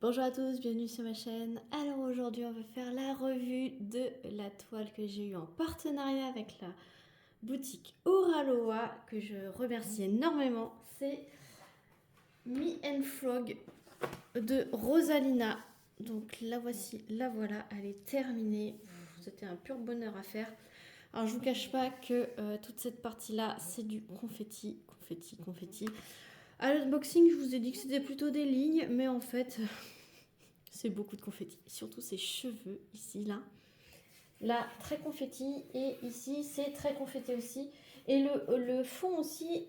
Bonjour à tous, bienvenue sur ma chaîne. Alors aujourd'hui on va faire la revue de la toile que j'ai eue en partenariat avec la boutique Oraloa, que je remercie énormément. C'est Me and Frog de Rosalina. Donc la voici, la voilà, elle est terminée. C'était un pur bonheur à faire. Alors je vous cache pas que toute cette partie là c'est du confetti, confetti, confetti. À l'unboxing je vous ai dit que c'était plutôt des lignes, mais en fait c'est beaucoup de confetti. Surtout ses cheveux ici, là. Là, très confetti. Et ici, c'est très confetti aussi. Et le fond aussi,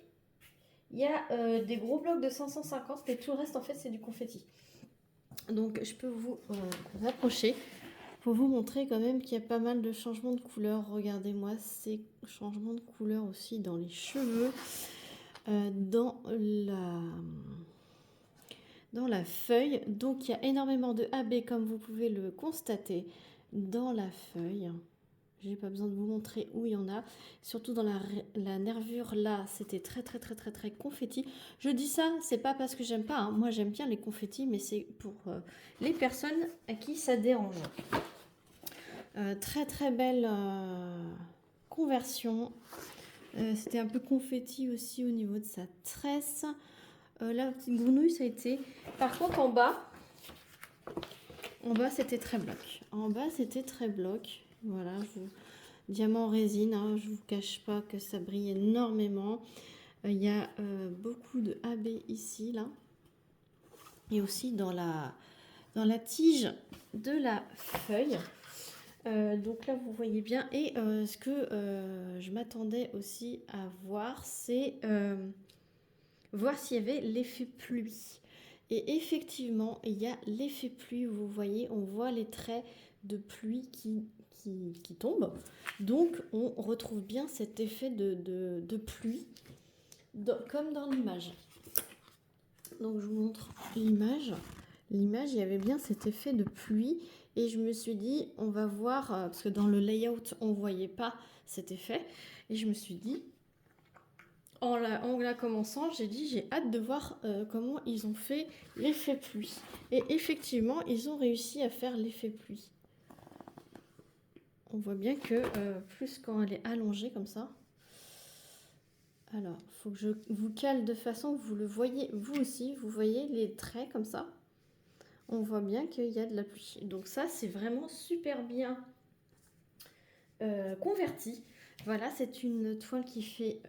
il y a des gros blocs de 550, mais tout le reste, en fait, c'est du confetti. Donc, je peux vous approcher pour vous montrer quand même qu'il y a pas mal de changements de couleur. Regardez-moi ces changements de couleur aussi dans les cheveux, dans la feuille. Donc il y a énormément de AB comme vous pouvez le constater dans la feuille. J'ai pas besoin de vous montrer où il y en a. Surtout dans la nervure là, c'était très confetti. Je dis ça, c'est pas parce que j'aime pas, hein. Moi j'aime bien les confettis, mais c'est pour les personnes à qui ça dérange. Très belle conversion. C'était un peu confetti aussi au niveau de sa tresse. La petite grenouille, ça a été... Par contre, en bas, c'était très bloc. En bas, c'était très bloc. Voilà, diamant résine, hein, je vous cache pas que ça brille énormément. Il y a beaucoup de AB ici, là. Et aussi dans la tige de la feuille. Donc là, vous voyez bien. Et ce que je m'attendais aussi à voir, c'est... voir s'il y avait l'effet pluie. Et effectivement, il y a l'effet pluie. Vous voyez, on voit les traits de pluie qui tombent. Donc, on retrouve bien cet effet de pluie, comme dans l'image. Donc, je vous montre l'image. L'image, il y avait bien cet effet de pluie. Et je me suis dit, on va voir, parce que dans le layout, on ne voyait pas cet effet. Et je me suis dit, en la commençant, j'ai dit j'ai hâte de voir comment ils ont fait l'effet pluie. Et effectivement, ils ont réussi à faire l'effet pluie. On voit bien que plus quand elle est allongée comme ça. Alors, il faut que je vous cale de façon que vous le voyez vous aussi. Vous voyez les traits comme ça. On voit bien qu'il y a de la pluie. Donc ça, c'est vraiment super bien converti. Voilà, c'est une toile qui fait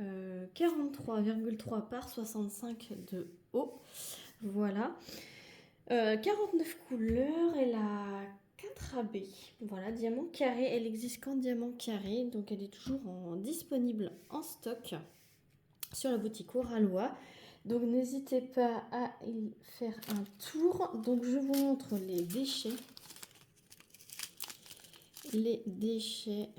43,3 par 65 de haut. Voilà. 49 couleurs, elle a 4 AB. Voilà, diamant carré. Elle existe qu'en diamant carré. Donc elle est toujours disponible en stock sur la boutique Oraloa. Donc n'hésitez pas à y faire un tour. Donc je vous montre les déchets. Les déchets.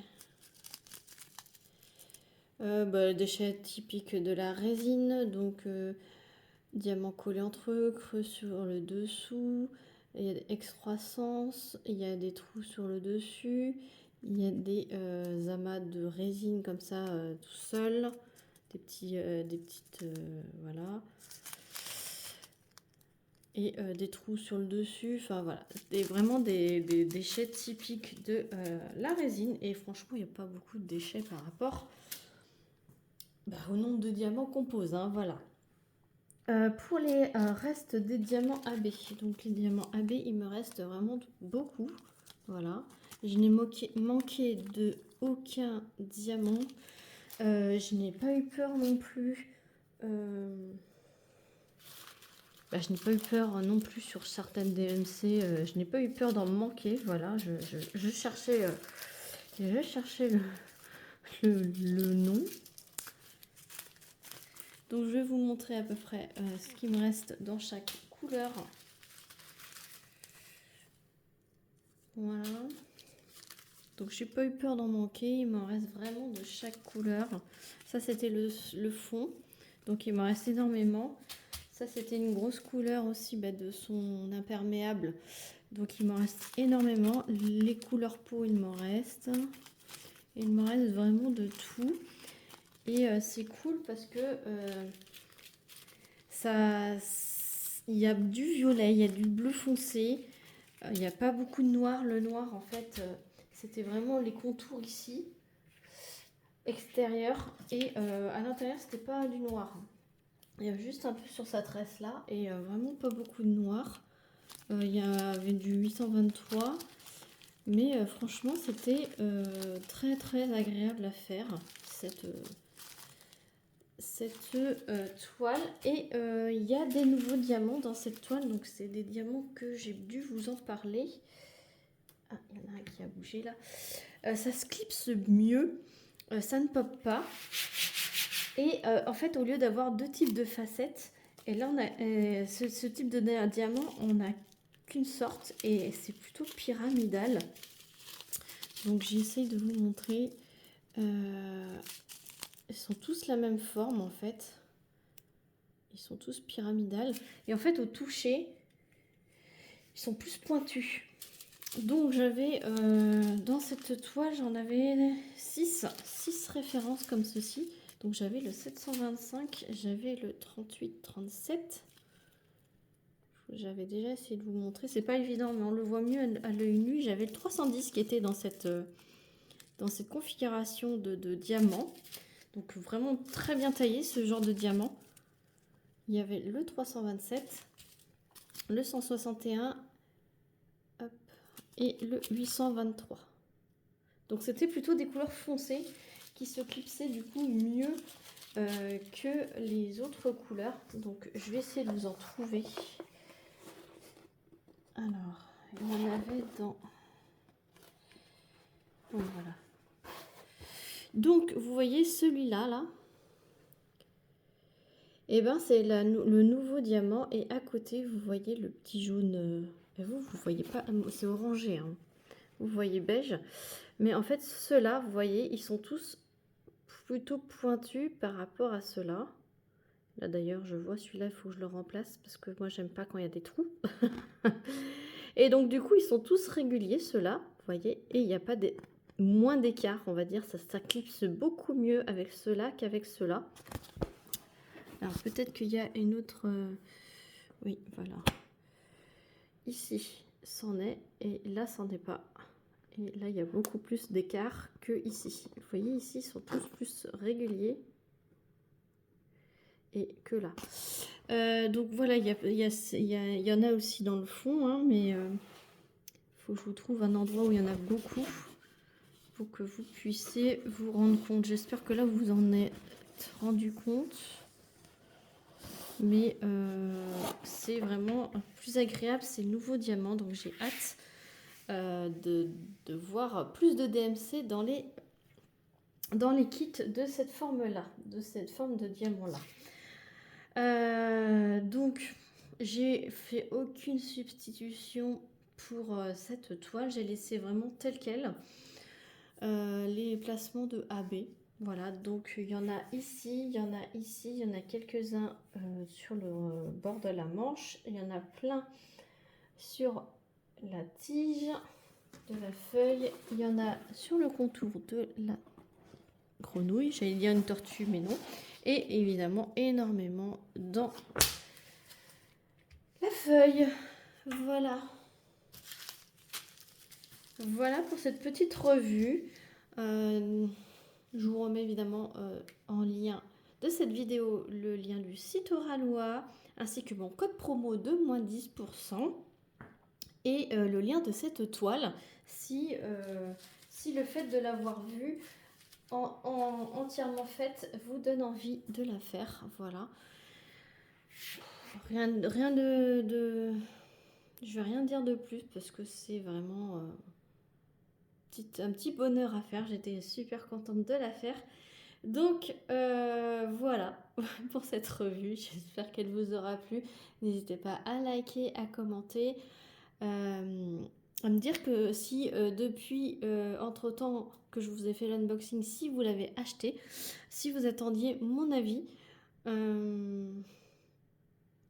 Déchets typiques de la résine, donc diamant collé entre eux, creux sur le dessous, il y a des excroissances, il y a des trous sur le dessus, il y a des amas de résine comme ça tout seul, des petites voilà, et des trous sur le dessus, enfin voilà, vraiment des déchets typiques de la résine. Et franchement il n'y a pas beaucoup de déchets par rapport au nombre de diamants qu'on pose, hein, voilà. Pour les restes des diamants AB, donc les diamants AB, il me reste vraiment beaucoup, voilà. Je n'ai manqué de aucun diamant. Je n'ai pas eu peur non plus. Je n'ai pas eu peur non plus sur certaines DMC. Je n'ai pas eu peur d'en manquer, voilà. Je cherchais, le nom. Donc je vais vous montrer à peu près ce qui me reste dans chaque couleur. Voilà. Donc j'ai pas eu peur d'en manquer, il m'en reste vraiment de chaque couleur. Ça c'était le fond, donc il m'en reste énormément. Ça c'était une grosse couleur aussi de son imperméable, donc il m'en reste énormément. Les couleurs peau il m'en reste. Il m'en reste vraiment de tout. Et c'est cool parce que Il y a du violet, il y a du bleu foncé. Il n'y a pas beaucoup de noir. Le noir, en fait, c'était vraiment les contours ici, extérieur. Et à l'intérieur, c'était pas du noir. Il y a juste un peu sur sa tresse là. Et vraiment pas beaucoup de noir. Il y avait du 823. Mais franchement, c'était très très agréable à faire, cette toile. Et il y a des nouveaux diamants dans cette toile. Donc c'est des diamants que j'ai dû vous en parler. Ah, il y en a un qui a bougé là. Ça se clipse mieux. Ça ne pop pas. Et en fait, au lieu d'avoir deux types de facettes, et là on a ce type de diamant, on n'a qu'une sorte. Et c'est plutôt pyramidal. Donc j'essaye de vous montrer. Ils sont tous la même forme en fait. Ils sont tous pyramidales. Et en fait au toucher, ils sont plus pointus. Donc j'avais dans cette toile, j'en avais 6 références comme ceci. Donc j'avais le 725, j'avais le 38-37. J'avais déjà essayé de vous montrer. C'est pas évident, mais on le voit mieux à l'œil nu. J'avais le 310 qui était dans cette configuration de diamant. Donc vraiment très bien taillé ce genre de diamant. Il y avait le 327, le 161 hop, et le 823. Donc c'était plutôt des couleurs foncées qui se clipsaient du coup mieux que les autres couleurs. Donc je vais essayer de vous en trouver. Alors, il y en avait dans... Oui, voilà. Donc vous voyez celui-là, là. Et ben c'est le nouveau diamant. Et à côté, vous voyez le petit jaune. Vous voyez pas, c'est orangé. Hein. Vous voyez beige. Mais en fait, ceux-là, vous voyez, ils sont tous plutôt pointus par rapport à ceux-là. Là d'ailleurs, je vois celui-là, il faut que je le remplace parce que moi, j'aime pas quand il y a des trous. Et donc, du coup, ils sont tous réguliers, ceux-là, vous voyez. Et il n'y a pas moins d'écart, on va dire. Ça clipse beaucoup mieux avec ceux-là qu'avec ceux-là. Alors, peut-être qu'il y a une autre... Oui, voilà. Ici, c'en est. Et là, c'en est pas. Et là, il y a beaucoup plus d'écart que ici. Vous voyez, ici, ils sont tous plus réguliers. Et que là. Donc voilà, il y en a aussi dans le fond, hein, mais il faut que je vous trouve un endroit où il y en a beaucoup pour que vous puissiez vous rendre compte. J'espère que là, vous en êtes rendu compte. Mais c'est vraiment plus agréable, c'est le nouveau diamant. Donc j'ai hâte de voir plus de DMC dans les kits de cette forme-là, de cette forme de diamant-là. Donc j'ai fait aucune substitution pour cette toile, j'ai laissé vraiment telle quelle les placements de AB. Voilà, donc il y en a ici, il y en a ici, il y en a quelques-uns sur le bord de la manche, il y en a plein sur la tige de la feuille, il y en a sur le contour de la grenouille, j'allais dire une tortue mais non, et évidemment énormément dans la feuille. Voilà. Voilà pour cette petite revue. Je vous remets évidemment en lien de cette vidéo le lien du site Oralois ainsi que mon code promo de moins 10% et le lien de cette toile si le fait de l'avoir vue entièrement faite vous donne envie de la faire. Voilà. Rien de... Je vais rien dire de plus parce que c'est vraiment un petit bonheur à faire. J'étais super contente de la faire. Donc voilà pour cette revue. J'espère qu'elle vous aura plu. N'hésitez pas à liker, à commenter, à me dire que si depuis entre-temps que je vous ai fait l'unboxing, si vous l'avez acheté, si vous attendiez mon avis.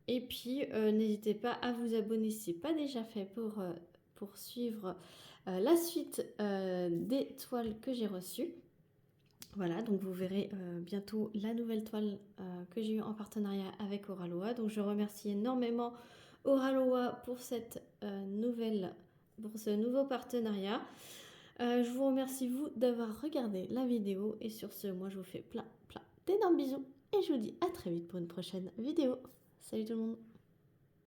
Et puis n'hésitez pas à vous abonner si ce n'est pas déjà fait pour suivre la suite des toiles que j'ai reçues. Voilà, donc vous verrez bientôt la nouvelle toile que j'ai eue en partenariat avec Oraloa. Donc je remercie énormément Oraloa pour cette pour ce nouveau partenariat. Je vous remercie vous d'avoir regardé la vidéo et sur ce, moi je vous fais plein d'énormes bisous et je vous dis à très vite pour une prochaine vidéo. Salut tout le monde!